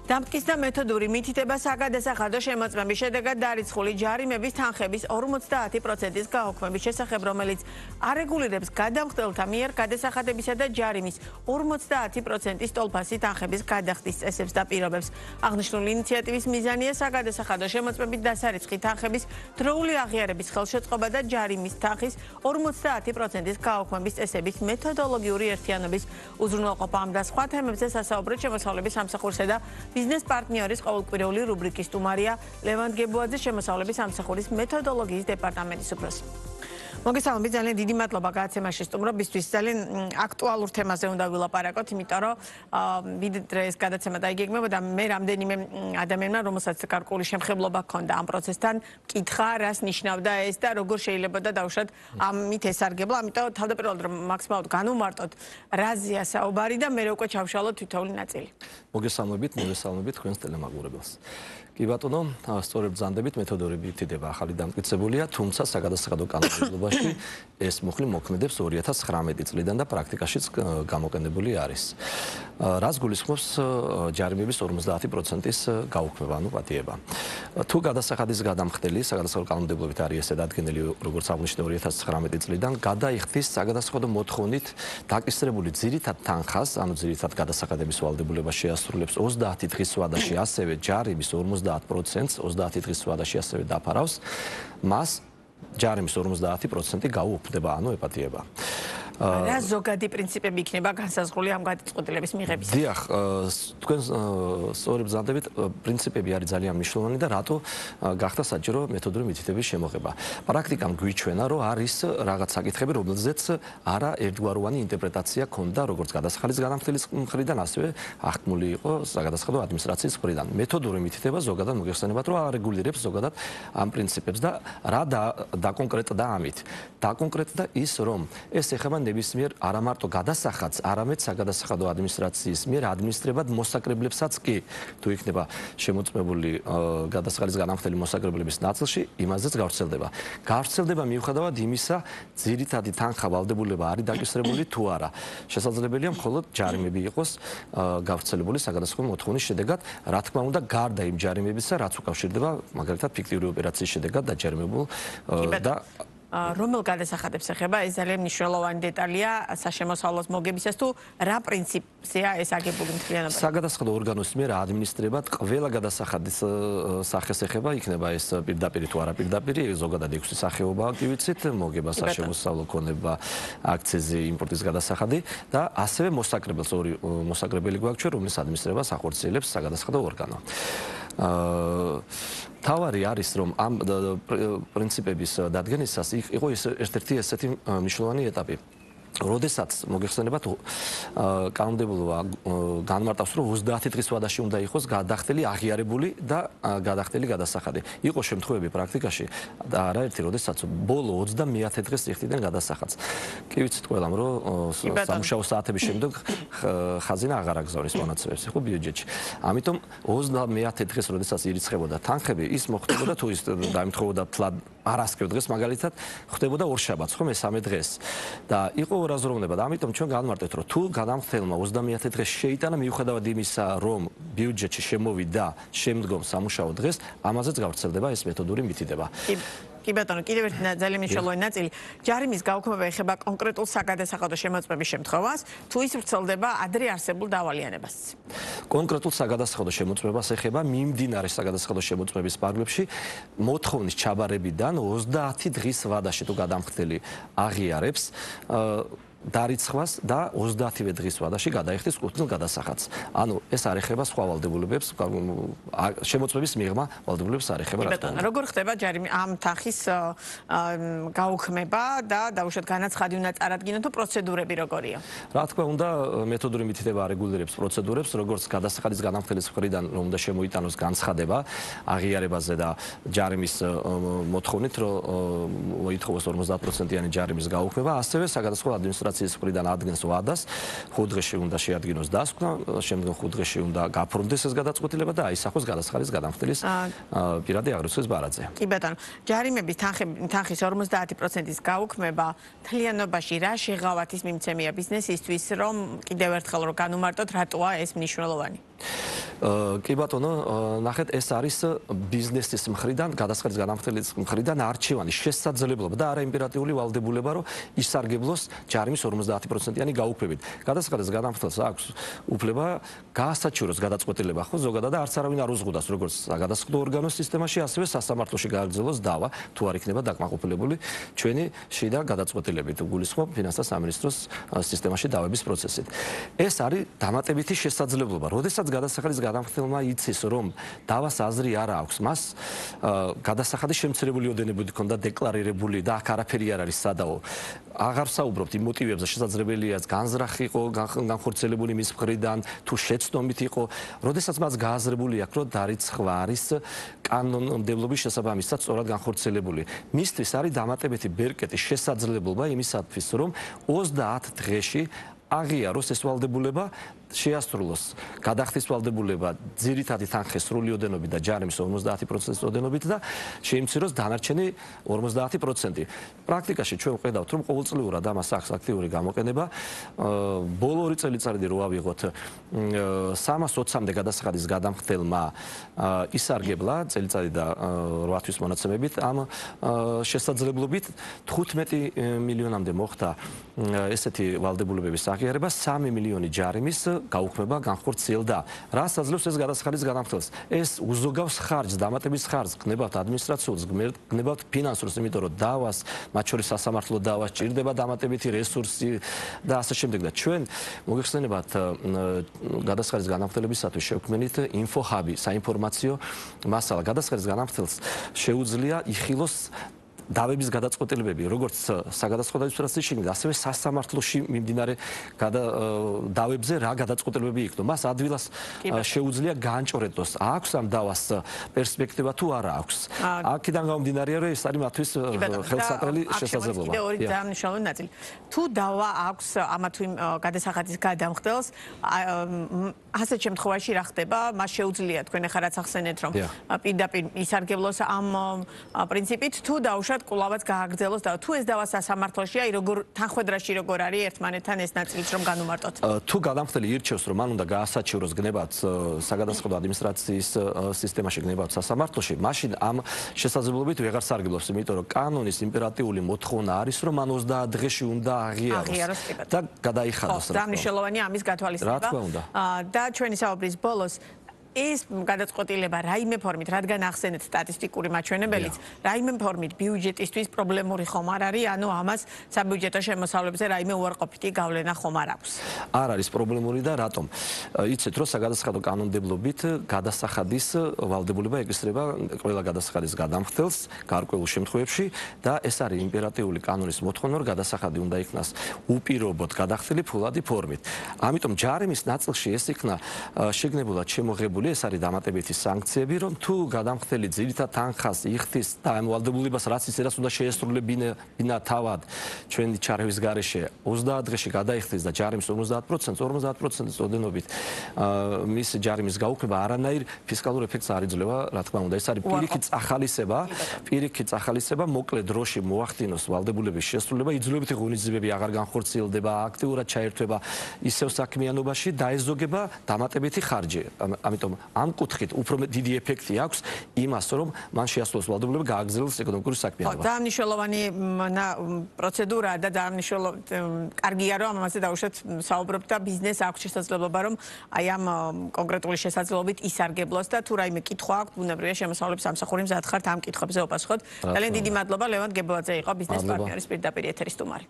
დამტკის და მეთოდური მითითება საგადასახადო შემოწმების შედეგად დარიცხული ჯარიმების თანხების 50%-ის გაუქმების შესახებ, რომელიც არეგულირებს გადამხდელთა მიერ გადასახადებისა და ჯარიმის 50%-ის ტოლფასი თანხების გადახდის წესებს და პირობებს. აღნიშნული ინიციატივის მიზანია საგადასახადო შემოწმებით დასარიცხი თანხების დროული აღიარების ხელშეწყობა და ჯარიმის თანხის 50%-ის გაუქმების წესების მეთოდოლოგიური ერთიანობის უზრუნველყოფა. ამ და სხვა თემებზე სასაუბრეთ შემოსავლების სამსახურსა და ბიზნეს პარტნიორის ყოველკვირეული რუბრიკის სტუმარია ლევან გებუაძე, შემოსავლების სამსახურის მეთოდოლოგიის დეპარტამენტის უფროსი. მოგესალმებით, ძალიან დიდი მადლობა გადაცემაში სტუმრობისთვის. ძალიან აქტუალურ თემაზე უნდა ვილაპარაკოთ, იმიტომ რომ ვიდრე ეს გადაცემა დაიგეგმებოდა, მე რამდენიმე ადამიანმა, რომელსაც გარკვეული შემხებლობა ჰქონდა ამ პროცესთან, მკითხა, რას ნიშნავდა ეს და როგორ შეიძლება დაუშვათ ამით ესარგებლა. ამიტომ თავდაპირველად რომ მაქსიმალურად განვმარტოთ, რაზეა საუბარი და მე უკვე ჩავშალოთ თითოეული ნაწილი. მოგესალმებით თქვენს ტელემაგურებელს. კი ბატონო, სწორედ ბრძანდებით მეთოდური მითითება ახალი დამტკიცებულია, თუმცა საგადასახადო კანონმდებლობაში ეს მუხლი მოქმედებს 2019 წლიდან და პრაქტიკაშიც გამოყენებული არის. რაც გულისხმობს ჯარიმების 50%-ის გაუქმება, ანუ პატიება. თუ გადასახადის გადამხდელი საგადასახადო კანონმდებლობით არის ესე დადგენილი, როგორც აღნიშნე 2019 წლიდან, გადაიხდის საგადასახადო მოთხოვნით დაკისრებული ძირითად თანხას, ანუ ძირითად გადასახადების ვალდებულება შეასრულებს 30 დღის ვადაში, ასევე ჯარიმის 50%-ს 30 დღის ვადაში ასევე დაფარავს, მას ჯარიმის 50% გაუქმდება, ანუ ეპატიება. რა ზოგადი პრინციპები იქნება განსაზღვრული ამ გადაწყვეტილების მიღებისას? დიახ, თქვენ სწორედ ბრძანდებით, პრინციპები არის ძალიან მნიშვნელოვანი და რატო გახდა საჭირო მეთოდური მითითების შემოღება. პრაქტიკამ გვიჩვენა, რომ არის რაღაც საკითხები, რომელზეც არა ერთგვაროვანი ინტერპრეტაცია ჰქონდა როგორც გადასახადის განამხდელის მხრიდან, ასევე აღქმული იყო საგადასახადო ადმინისტრაციის მხრიდან. მეთოდური მითითება ზოგადად მოგეხსენებათ, რომ არეგულირებს ზოგადად ამ პრინციპებს და რა დაკონკრეტდა ამით. დაკონკრეტდა ის, რომ ეს ეხება ნებისმიერ არა მარტო გადასახადს, არამედ საგადასახადო ადმინისტრაციის მიერ ადმინისტრებად მოსაკრებლებსაც კი, თუ იქნება შემოწმებული გადასახადის განამხდელი მოსაკრებლების ნაწილში, იმაზეც გავრცელდება. გავრცელდება მიუხედავად იმისა, ძირითადი თანხა ვალდებულება არის დაკისრებული თუ არა. შესაძლებელია მხოლოდ ჯარიმები იყოს გავრცელებული საგადასახადო მოთხოვნის შედეგად, რა თქმა უნდა, გარდა იმ ჯარიმებისა, რაც უკავშირდება მაგალითად ფიქტიური ოპერაციის შედეგად დაჯარიმებულ და რომელ გადასახადებს ეხება, ეს ძალიან მნიშვნელოვანი დეტალია საშემოსავლოს მოგებისას, თუ რა პრინციპზეა ეს აგებული მთლიანობა? საგადასახადო ორგანოს მიერ ადმინისტრებად ყველა გადასახადის სახეს ეხება, იქნება ეს პირდაპირი თუ არაპირდაპირი, ზოგადად 6 სახეობაა კი ვიცით, მოგება საშემოსავლო ქონება, აქციზი, იმპორტის გადასახადი და ასევე მოსაკრებელს ორი მოსაკრებელი გვაქვს ჩვენ, რომლის ადმინისტრებას ახორციელებს საგადასახადო ორგანო. თავარი არის, რომ ამ პრინციპების დადგენისას იყო ერთ-ერთი ესეთი მნიშვნელოვანი ეტაპი. როდესაც მოგეხსენებათ კანონმდებლობა განმარტავს, რომ 30 დღის ვადაში უნდა იყოს გადახდელი აღიარებული და გადახდელი გადასახადი. იყო შემთხვევები პრაქტიკაში და არაერთი, როდესაც ბოლო 21 დღეს იხდიდნენ გადასახადს. კი ვიცით ყველამ, რომ სამუშაო საათების შემდეგ ხაზინა აღარ აგზავნის მონაცემებს ხო ბიუჯეტში. ამიტომ 21 დღეს, როდესაც ირიცხებოდა თანხები, ის მოხდებოდა თუ ის დაემთხოვოდა თლად არასკევ დღეს მაგალითად ხდებოდა ორშაბათს, ხო მესამე დღეს. და იყო რაზროვნება და ამიტომ ჩვენ განმარტეთ, რომ თუ გადამხდელმა 21 დღეს შეიტანა მიუხედავად იმისა, რომ ბიუჯეტში შემოვიდა შემდგომ სამუშაო დღეს, ამაზეც გავრცელდება ეს მეთოდური მითითება. კი ბატონო, კიდევ ერთი ძალიან მნიშვნელოვანი ნაწილი. ჯარიმის გაუქმება ეხება კონკრეტულ საგადასახადო შემოწმების შემთხვევას, თუ ის ვრცელდება ადრე არსებულ დავალიანებას. კონკრეტულ საგადასახადო შემოწმებას ეხება მიმდინარე საგადასახადო შემოწმების ფარგლებში მოთხოვნის ჩაბარებიდან 30 დღის ვადაში თუ გადამხდელი აღიარებს დარიცხვას და 30 დღის ვადაში გადაიხდის კუთვნილ გადასახადს. ანუ ეს არ ეხება სხვა ვალდებულებებს, შემოწმების მიღმა ვალდებულებებს არ ეხება. როგორ ხდება ჯარიმი ამ თანხის გაუქმება და დაუშვათ განაცხადი უნდა წარადგინონ თუ პროცედურები როგორია? რა თქმა უნდა, მეთოდური მითითება არეგულირებს პროცედურებს, როგორც გადასახადის განამხდელის მხრიდან რომ უნდა შემოიტანოს განცხადება აღიარებაზე და ჯარიმის მოთხოვნით, რომ მოითხოვოს 50%-იანი ჯარიმის გაუქმება, ასევე საგადასახადო ადმინისტრაციის მხრიდან ადგენს ვადას, 5 დღეში უნდა შეადგინოს დასკვნა, შემდგომ 5 დღეში უნდა გაფორმდეს ეს გადაწყვეტილება და აისახოს გადასახადის განამხდელის პირადი აღრიცხვის ბარათზე. კი ბატონო, ჯარიმების თანხის 50%-ის გაუქმება მთლიანობაში რა შეღავათის მიმცემია ბიზნესისთვის, რომ კიდევ ერთხელ რომ განუმარტოთ, რატოა ეს მნიშვნელოვანი? კი ბატონო, ნახეთ, ეს არის ბიზნესის მხრიდან, გადასახადის განამხნელის მხრიდან არჩევანი, შესაძლებლობა და არა იმპერატიული ვალდებულება, რომ ისარგებლოს ჯარიმის 50%-იანი გაუქმებით. გადასახადის განამხნელს აქვს უფლება გაასაჩივროს გადაწყვეტილება, ხო, ზოგადად და არც არავინ არ უზღუდავს, როგორც გადასახადო ორგანოს სისტემაში, ასევე სასამართლოში გააგრძელოს დავა, თუ არ იქნება დაკმაყოფილებული ჩვენი შიდა გადაწყვეტილებით, გულისხმობ ფინანსთა სამინისტროს სისტემაში დავების პროცესით. ეს არის დამატებითი შესაძლებლობა. როდესაც გადასახადის განამხნელმა იცის, რომ დავას აზრი არ აქვს, მას გადასახადის შემცირებული ოდენობით ჰქონდა დეკლარირებული და აქ არაფერი არ არის სადაო. აღარ ვსაუბრობთ იმ მოტივებზე, შესაძლებელია განზრახი იყო განხორციელებული მის მხრიდან, თუ შეცდომით იყო, როდესაც მას გააზრებული აქვს, რომ დარიცხვა არის კანონმდებლობის შესაბამისად სწორად განხორციელებული. მისთვის არის დამატებითი ბერკეტი შესაძლებლობა იმისათვის, რომ 30 დღეში აღიაროს ეს ვალდებულება, შეასრულოს გადახდის ვალდებულება ძირითადი თანხის სრული ოდენობით და ჯარიმის 50%-ის ოდენობით და შეიმციროს დანარჩენი 50%. პრაქტიკაში ჩვენ ვხედავთ, რომ ყოველწლიურად ამას აქვს აქტიური გამოყენება. ბოლო 2 წელიწადი რო ავიღოთ 320-მდე გადასახადის გადამხდელმა ისარგებლა წელიწადი და 8 თვის მონაცემებით ამ შესაძლებლობით 15 მილიონამდე მოხდა ესეთი ვალდებულებების აღიარება, 3 მილიონი ჯარიმის გაუქმება განხორციელდა. რას აძლევს ეს გადასახადის განამხნელს? ეს უზოგავს ხარჯს, დამატების ხარჯს, გნებავთ ადმინისტრაციულს, გნებავთ ფინანსურს, იმიტომ რომ დავას, მათ შორის სასამართლო დავას ჭირდება დამატებითი რესურსი და ასე შემდეგ და ჩვენ მოგეხსენებათ გადასახადის განამხნელებისათვის შევქმნით ინფოჰაბი, საინფორმაციო მასალა. გადასახადის განამხნელს შეუძლია იხილოს დავების გადაწყვეტილებები, როგორც საგადასახადო ადმინისტრაციის შიგნით, ასევე სასამართლოში მიმდინარე დავებზე რა გადაწყვეტილებები იქნო. მას ადვილას შეუძლია განჭორეტოს, აქვს ამ დავას პერსპექტივა თუ არა აქვს. აქედან გამომდინარეა, რომ ეს არის მათთვის ხელსაყრელი შესაძლებლობა. კიდევ ორი დანიშნული ნაწილი. თუ დავა აქვს ამა თუ იმ გადასახადის გადამხდელს, ასეთ შემთხვევაში რა ხდება? მას შეუძლია თქვენ ახლა რაც ახსენეთ, რომ პირდაპირ ისარგებლოს ამ პრინციპით, თუ დაუშვათ კვლავაც გააგრძელოს და თუ ეს დავა სასამართლოში, აი როგორ თანხმედრაში როგორ არის ერთმანეთთან ეს ნაწილიც რომ განუმარტოთ. თუ გადამხდელი ირჩევს, რომ მან უნდა გაასაჩივროს გნებავთ საგადასახადო ადმინისტრაციის სისტემაში გნებავთ სასამართლოში, მაშინ ამ შესაძლებლობით ვეღარ სარგებლობს, იმიტომ რომ კანონის იმპერატიული მოთხოვნა არის, რომ მან 30 დღეში უნდა აღიაროს და გადაიხადოს. და მნიშვნელოვანია ამის გათვალისწინება. რა თქმა უნდა. და ჩვენი საუბრის ბოლოს ეს გადაწყვეტილება რაიმე ფორმით, რადგან ახსენეთ სტატისტიკური მაჩვენებელიც, რაიმე ფორმით ბიუჯეტისთვის პრობლემური ხომ არ არის, ანუ ამას საბიუჯეტო შემოსავლებზე რაიმე უარყოფითი გავლენა ხომ არ აქვს. არ არის პრობლემური და რატომ? იცით, რომ საგადასახადო კანონმდებლობით გადასახადის ვალდებულება ეკისრება ყველა გადასახადის გადამხდელს გარკვეულ შემთხვევებში და ეს არის იმპერატიული კანონის მოთხოვნა, რომ გადასახადი უნდა იქნას უპირობოდ გადახდილი ფულადი ფორმით. ამიტომ ჯარიმის ნაწილში ეს იქნა შეგნებულად შემოღებული. ეს არის დამატებითი სანქციები, რომ თუ გადამხდელი ძირითად თანხას იხდის და ამ ვალდებულებას რაც ისედაც უნდა შეესრულებინა თავად ჩვენი ჩარევის გარეშე 30 დღეში გადაიხდის და ჯარიმის 50%-ის ოდენობით მის ჯარიმის გაუქმება არანაირ ფისკალურ ეფექტს არ იძლევა, რა თქმა უნდა. ეს არის პირიქით წახალისება, მოკლე დროში მოახდინოს ვალდებულების შესრულება, იძულებითი ღონისძიებები აღარ განხორციელდება, აქტიურად ჩაერთვება ისევ საქმიანობაში, დაეზოგება დამატებითი ხარჯი. ამიტომ ამ კუთხით უფრო დიდი ეფექტი აქვს იმას, რომ მან შეასრულოს ვალდებულება გააგრძელოს ეკონომიკური საქმიანობა. დაამნიშნულოვანი პროცედურაა და კარგია რომ ამაზე დაუშვათ საუბრობთ და ბიზნეს აქვს შესაძლებლობა რომ აი ამ კონკრეტული შესაძლებლობით ისარგებლოს და თუ რაიმე კითხვა აქვს, ბუნებრივია შემოსავლების სამსახური მზად ხართ ამ კითხვებზე უპასუხოთ. ძალიან დიდი მადლობა ლევან გებელაძე იყო ბიზნეს პარტნიორის პირდაპირ ეთერის სტუმარი.